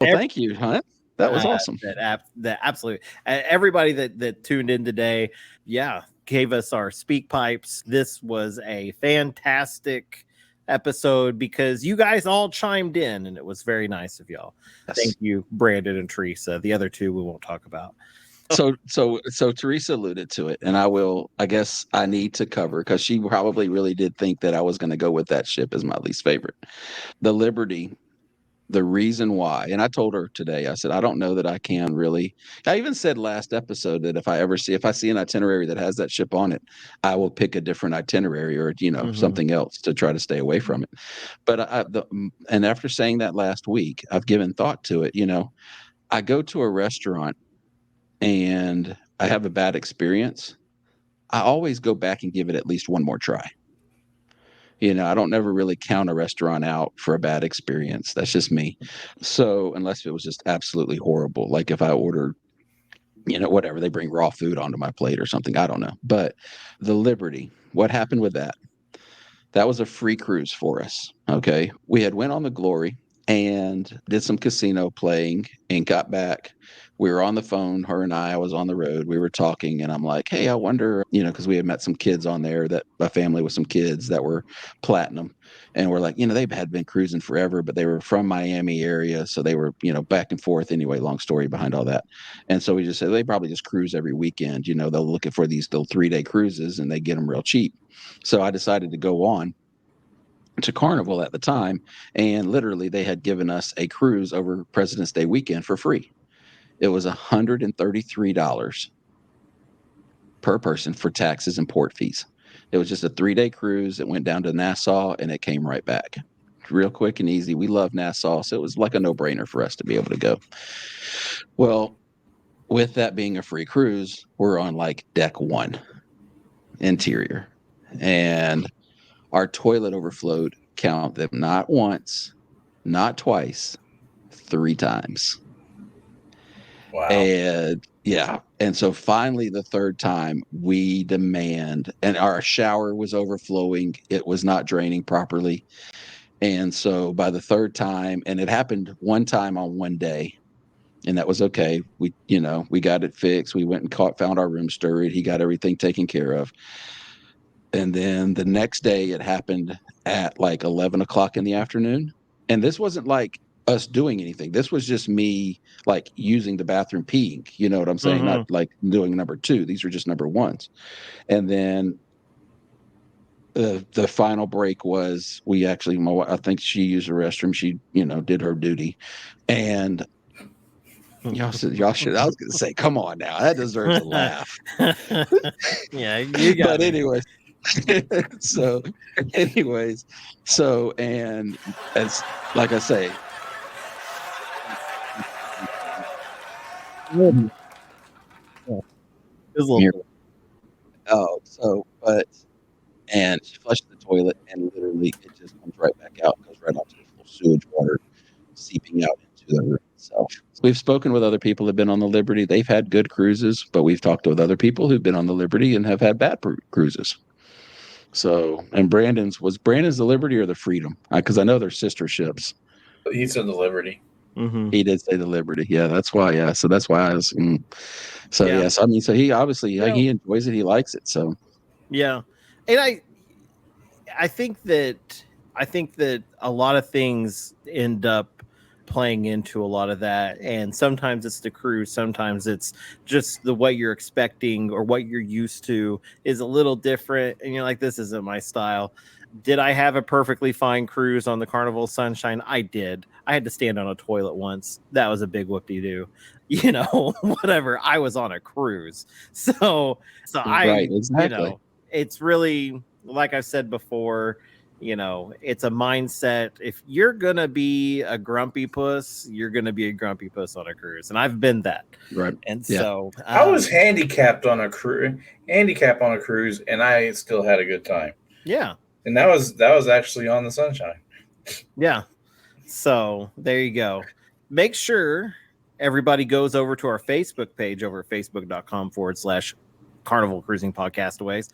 Well, thank you, Hunt. That was awesome. That absolutely everybody that tuned in today, yeah, gave us our speak pipes. This was a fantastic episode because you guys all chimed in, and it was very nice of y'all. Yes. Thank you, Brandon and Teresa. The other two we won't talk about. So Teresa alluded to it, and I guess I need to cover, because she probably really did think that I was going to go with that ship as my least favorite. The Liberty, the reason why, and I told her today, I said, I don't know that I can really. I even said last episode that if I see an itinerary that has that ship on it, I will pick a different itinerary, or something else to try to stay away from it. But and after saying that last week, I've given thought to it. I go to a restaurant and I have a bad experience. I always go back and give it at least one more try. I don't never really count a restaurant out for a bad experience. That's just me. So unless it was just absolutely horrible, like if I ordered, whatever, they bring raw food onto my plate or something, I don't know. But the Liberty, what happened with that? That was a free cruise for us. Okay. We had went on the Glory and did some casino playing and got back. We were on the phone, her and I was on the road. We were talking, and I'm like, hey, I wonder, because we had met some kids on there, that a family with some kids that were platinum. And we're like, had been cruising forever, but they were from Miami area. So they were, back and forth anyway, long story behind all that. And so we just said, they probably just cruise every weekend. They'll look for these little 3-day cruises and they get them real cheap. So I decided to go on to Carnival at the time, and literally they had given us a cruise over President's Day weekend for free. It was $133 per person for taxes and port fees. It was just a 3-day cruise. It went down to Nassau and it came right back. Real quick and easy. We love Nassau, so it was like a no-brainer for us to be able to go. Well, with that being a free cruise, we're on like deck 1, interior, and our toilet overflowed. Count them, not once, not twice, 3 times. Wow. And and so finally the third time we demand, and our shower was overflowing, it was not draining properly. And so by the third time, and it happened one time on one day, and that was okay. We got it fixed. We went and found our room stirred. He got everything taken care of. And then the next day it happened at like 11 o'clock in the afternoon. And this wasn't like us doing anything. This was just me like using the bathroom peeing. You know what I'm saying? Not like doing number 2. These were just number 1s. And then the final break was I think she used the restroom. She, did her duty. And y'all should, I was going to say, come on now, that deserves a laugh. Yeah, you got But anyways. And as like I say, and she flushed the toilet, and literally it just comes right back out, goes right onto the full sewage water seeping out into the room itself. We've spoken with other people who've been on the Liberty. They've had good cruises, but we've talked with other people who've been on the Liberty and have had bad cruises. So, and Brandon's the Liberty or the Freedom? Because I know they're sister ships. He said the Liberty. Mm-hmm. He did say the Liberty. Yeah, that's why. Yeah, so that's why I was. So yeah. Yes, I mean, so he obviously he enjoys it. He likes it. So yeah, and I think that a lot of things end up playing into a lot of that, and sometimes it's the cruise, sometimes it's just the what you're expecting or what you're used to is a little different, and you're like, this isn't my style. Did I have a perfectly fine cruise on the Carnival Sunshine? I did. I had to stand on a toilet once. That was a big whoop-de-doo. Whatever. I was on a cruise. So right, exactly. It's really, like I've said before, it's a mindset. If you're going to be a grumpy puss, you're going to be a grumpy puss on a cruise. And I've been that. Right. And so I was handicapped on a cruise, and I still had a good time. Yeah. And that was actually on the Sunshine. Yeah. So there you go. Make sure everybody goes over to our Facebook page over at facebook.com/Carnival Cruising Podcastaways.